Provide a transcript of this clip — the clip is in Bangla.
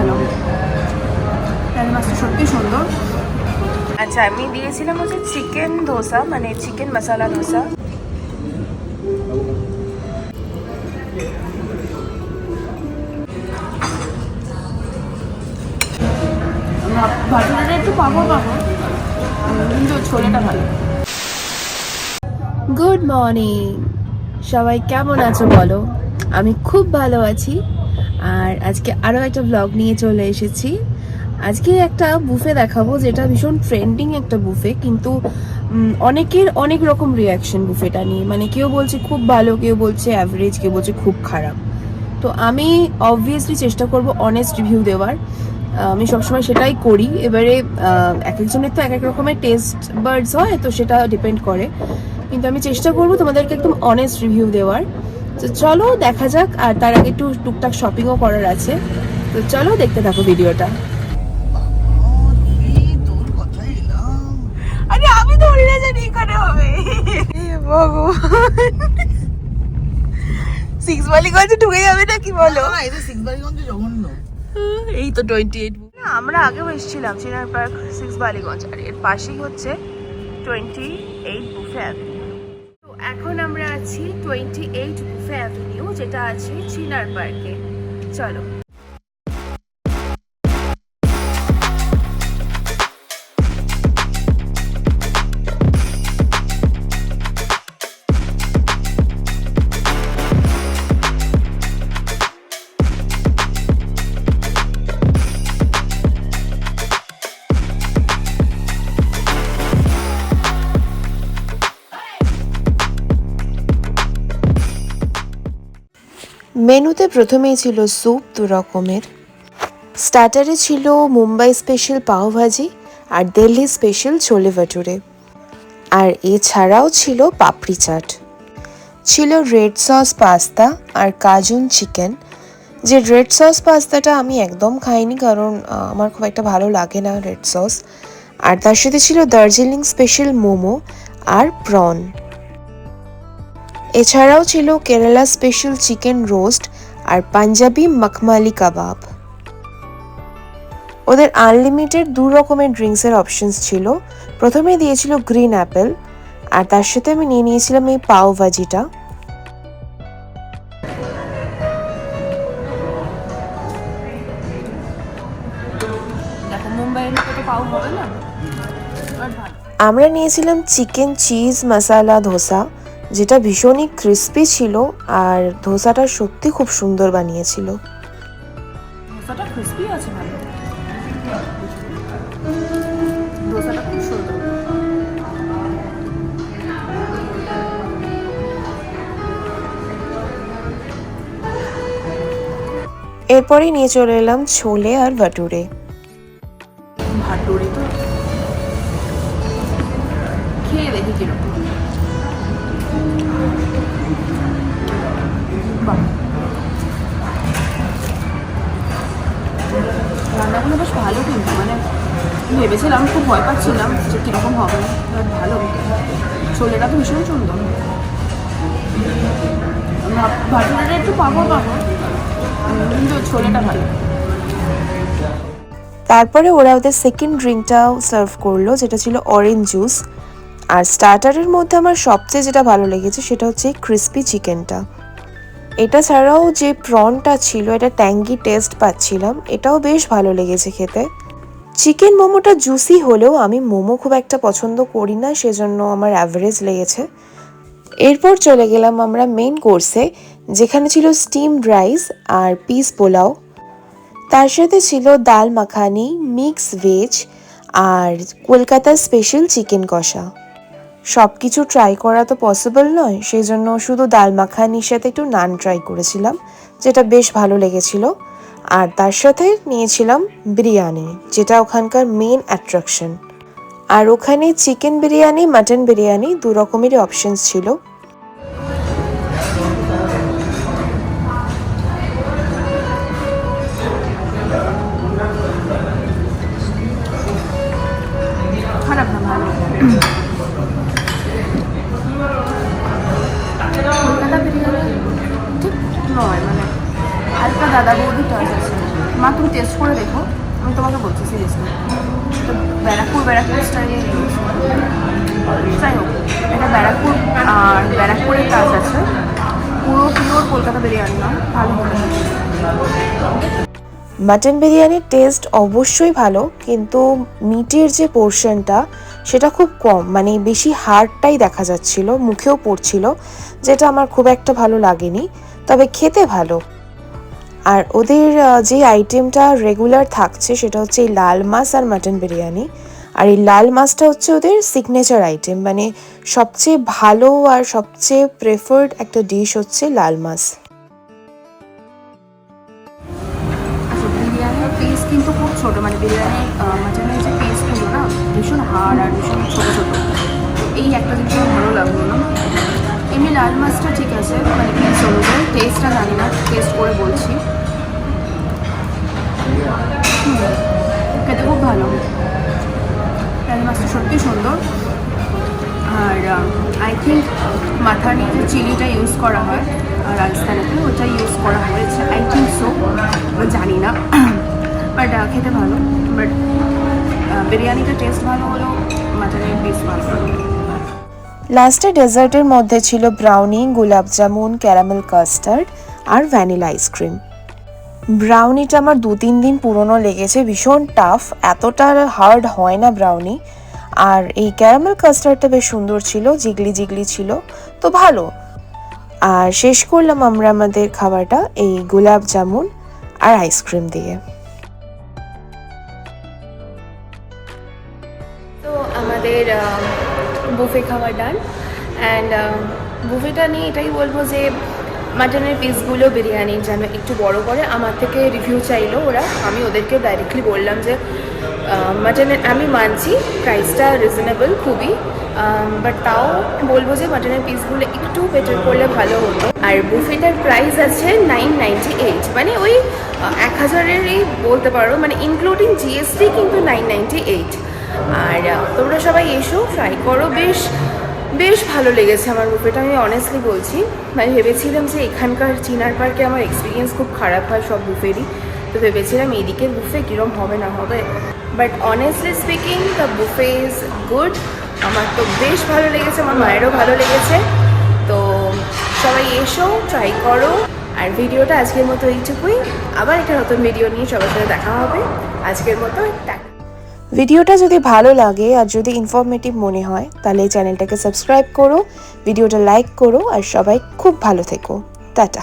ভালো, ট্যাংরা মাছটা সত্যি সুন্দর। আচ্ছা, আমি দিয়েছিলাম হচ্ছে চিকেন ধোসা, মানে চিকেন মশলা ধোসা। ভাজুরাটা একটু পাবো কিন্তু ছোলেটা ভালো। গুড মর্নিং সবাই, কেমন আছো বলো? আমি খুব ভালো আছি। আর আজকে আরও একটা ব্লগ নিয়ে চলে এসেছি। আজকে একটা বুফে দেখাবো, যেটা ভীষণ ট্রেন্ডিং একটা বুফে, কিন্তু অনেকের অনেক রকম রিয়াকশন বুফেটা নিয়ে। মানে কেউ বলছে খুব ভালো, কেউ বলছে অ্যাভারেজ, কেউ বলছে খুব খারাপ। তো আমি অবভিয়াসলি চেষ্টা করব অনেস্ট রিভিউ দেওয়ার। আমি সবসময় সেটাই করি। এবারে এক একজনের তো এক এক রকমের টেস্ট বার্ডস হয়, তো সেটা ডিপেন্ড করে, কিন্তু আমি চেষ্টা করবো তোমাদেরকে একদম অনেস্ট রিভিউ দেওয়ার। তো চলো দেখা যাক। আর তার আগে একটু টুকটাক শপিংও করার আছে, তো চলো দেখতে থাকো ভিডিওটা। আরে আমি তো ওরা জানি এখানে হবে। ভগবান, সিক্স বালিগঞ্জে ঢুকে যাবে না কি বলো? এই তো 28। আমরা আগেও এসেছিলাম চিনার পার্ক সিক্স বালিগঞ্জ, আর এর পাশেই হচ্ছে 28 বুফে অ্যাভিনিউ। তো এখন আমরা আছি 28 বুফে অ্যাভিনিউ, যেটা আছে চিনার পার্কে। চলো। মেনুতে প্রথমেই ছিল স্যুপ 2 রকমের, স্টার্টারে ছিল মুম্বাই স্পেশাল পাওভাজি আর দিল্লি স্পেশাল ছোলে ভাটুরে, আর এছাড়াও ছিল পাপড়ি চাট। ছিল রেড সস পাস্তা আর কাজুন চিকেন। যে রেড সস পাস্তাটা আমি একদম খাইনি, কারণ আমার খুব একটা ভালো লাগে না রেড সস। আর তার সাথে ছিল দার্জিলিং স্পেশাল মোমো আর প্রন। এছাড়াও ছিল কেরালা স্পেশাল চিকেন রোস্ট আর পাঞ্জাবি মখমালি কাবাব। ওদের আনলিমিটেড 2 রকমের ড্রিঙ্কসের অপশনস ছিল। প্রথমে দিয়েছিল গ্রিন অ্যাপেল, আর তার সাথে আমি নিয়ে নিয়েছিলাম এই পাও ভাজিটা। আমরা নিয়েছিলাম চিকেন চিজ মশলা ধোসা, যেটা ভীষণই ক্রিস্পি ছিল, আর ধোসাটা সত্যি খুব সুন্দর বানিয়েছিল। ধোসাটা ক্রিস্পি আছে ভালো, ধোসাটা খুব সুন্দর। এরপরেই নিয়ে চলে এলাম ছোলে আর ভাটুরে। ভাটুরে তো খেয়ে দেখি কিরকম। রান্নাগুলো বেশ ভালো, কিন্তু মানে ভেবেছিলাম, খুব ভয় পাচ্ছিলাম যে কীরকম হবে, বাট ভালো। ছোলেটা তো ভীষণ সুন্দর। ভাটুরাটা একটু পাবো কিন্তু ছোলেটা ভালো। তারপরে ওরা ওদের সেকেন্ড ড্রিঙ্কটাও সার্ভ করলো, যেটা ছিল অরেঞ্জ জুস। আর স্টার্টারের মধ্যে আমার সবচেয়ে যেটা ভালো লেগেছে সেটা হচ্ছে ক্রিস্পি চিকেনটা। এটা ছাড়াও যে প্রনটা ছিল, এটা ট্যাঙ্গি টেস্ট পাচ্ছিলাম, এটাও বেশ ভালো লেগেছে খেতে। চিকেন মোমোটা জুসি হলেও আমি মোমো খুব একটা পছন্দ করি না, সেজন্য আমার অ্যাভারেজ লেগেছে। এরপর চলে গেলাম আমরা মেন কোর্সে, যেখানে ছিল স্টিমড রাইস আর পিস পোলাও। তার সাথে ছিল ডাল মাখানি, মিক্স ভেজ আর কলকাতার স্পেশাল চিকেন কষা। সব কিছু ট্রাই করা তো পসিবল নয়, সেই জন্য শুধু ডাল মাখানির সাথে একটু নান ট্রাই করেছিলাম, যেটা বেশ ভালো লেগেছিল। আর তার সাথে নিয়েছিলাম বিরিয়ানি, যেটা ওখানকার মেন অ্যাট্রাকশন। আর ওখানে চিকেন বিরিয়ানি, মাটন বিরিয়ানি 2 রকমেরই অপশনস ছিল। খারাপ না, ভালো। কলকাতা বিরিয়ানি ঠিক নয়, মানে হালকা দাদা বৌদি টাচ আছে। মা তুমি টেস্ট করে দেখো, আমি তোমাকে বলছি সিরিয়াসলি। এটা ব্যারাকপুর স্টাইলের যাই হোক, এটা ব্যারাকপুরের টাচ আছে, পুরো পিওর কলকাতা বিরিয়ানি না, ভালো মনে হয়। মাটন বিরিয়ানির টেস্ট অবশ্যই ভালো, কিন্তু মিটের যে পোর্শনটা সেটা খুব কম, মানে বেশি হাড়টাই দেখা যাচ্ছিল, মুখেও পড়ছিল, যেটা আমার খুব একটা ভালো লাগেনি, তবে খেতে ভালো। আর ওদের যে আইটেমটা রেগুলার থাকছে সেটা হচ্ছে এই লাল মাছ আর মাটন বিরিয়ানি। আর এই লাল মাছটা হচ্ছে ওদের সিগনেচার আইটেম, মানে সবচেয়ে ভালো আর সবচেয়ে প্রেফার্ড একটা ডিশ হচ্ছে লাল মাছ। বিরিয়ানির পিস কিন্তু খুব ছোটো, মানে বিরিয়ানির মাটনের যে পিসগুলো না ভীষণ হাড় আর ভীষণ ছোটো ছোটো, এই একটা জিনিস আমার ভালো লাগলো না। এমনি লাল মাছটা ঠিক আছে, মানে পিস অনুযায়ী, টেস্টটা জানি না, টেস্ট করে বলছি। খেতে খুব ভালো, লাল মাছটা সত্যি সুন্দর। আর আই থিঙ্ক মাথানি যে চিলিটা ইউজ করা হয় রাজস্থানেতে, ওটা ইউজ করা হয়েছে, আই থিঙ্ক সো, জানি না, বাট খেতে ভালো। বাট বিরিয়ানিটা টেস্ট ভালো হলো, মাটনের পিস ভালো হলো। লাস্টে ডেজার্টের মধ্যে ছিল ব্রাউনি, গোলাপ জামুন, ক্যারামেল কাস্টার্ড আর ভ্যানিলা আইসক্রিম। ব্রাউনিটা আমার 2-3 দিন পুরনো লেগেছে, ভীষণ টাফ, এতটা হার্ড হয় না ব্রাউনি। আর এই ক্যারামেল কাস্টার্ডটা বেশ সুন্দর ছিল, জিগলি জিগলি ছিল, তো ভালো। আর শেষ করলাম আমরা আমাদের খাবারটা এই গোলাপ জামুন আর আইসক্রিম দিয়ে। তো আমাদের বুফে খাওয়া ডান। অ্যান্ড বুফেটা নিয়ে এটাই বলবো যে মাটনের পিসগুলো বিরিয়ানির যেন একটু বড় করে, আমার থেকে রিভিউ চাইলো ওরা, আমি ওদেরকে ডাইরেক্টলি বললাম যে মাটনের, আমি মানছি প্রাইসটা রিজনেবল খুবই, বাট তাও বলবো যে মাটনের পিসগুলো একটু বেটার করলে ভালো হতো। আর বুফেটার প্রাইস আছে 998, মানে ওই 1000-এরই বলতে পারো, মানে ইনক্লুডিং জিএসটি কিন্তু 998। আর তোমরা সবাই এসো, ট্রাই করো, বেশ ভালো লেগেছে আমার বুফেটা, আমি অনেস্টলি বলছি। মানে ভেবেছিলাম যে এখানকার চিনার পার্কে আমার এক্সপিরিয়েন্স খুব খারাপ হয় সব বুফেরই, তো ভেবেছিলাম এদিকের বুফে কীরকম হবে না হবে, but honestly speaking the buffet is good. আমার তো বেশ ভালো লেগেছে, আমার মায়েরও ভালো লেগেছে। তো সবাই এসো, ট্রাই করো। আর ভিডিওটা আজকের মতো এইটুকুই, আবার একটা নতুন ভিডিও নিয়ে সবার সাথে দেখা হবে। আজকের মতো টাটা। ভিডিওটা যদি ভালো লাগে আর যদি ইনফরমেটিভ মনে হয় তাহলে চ্যানেলটাকে সাবস্ক্রাইব করো, ভিডিওটা লাইক করো, আর সবাই খুব ভালো থেকো। টাটা।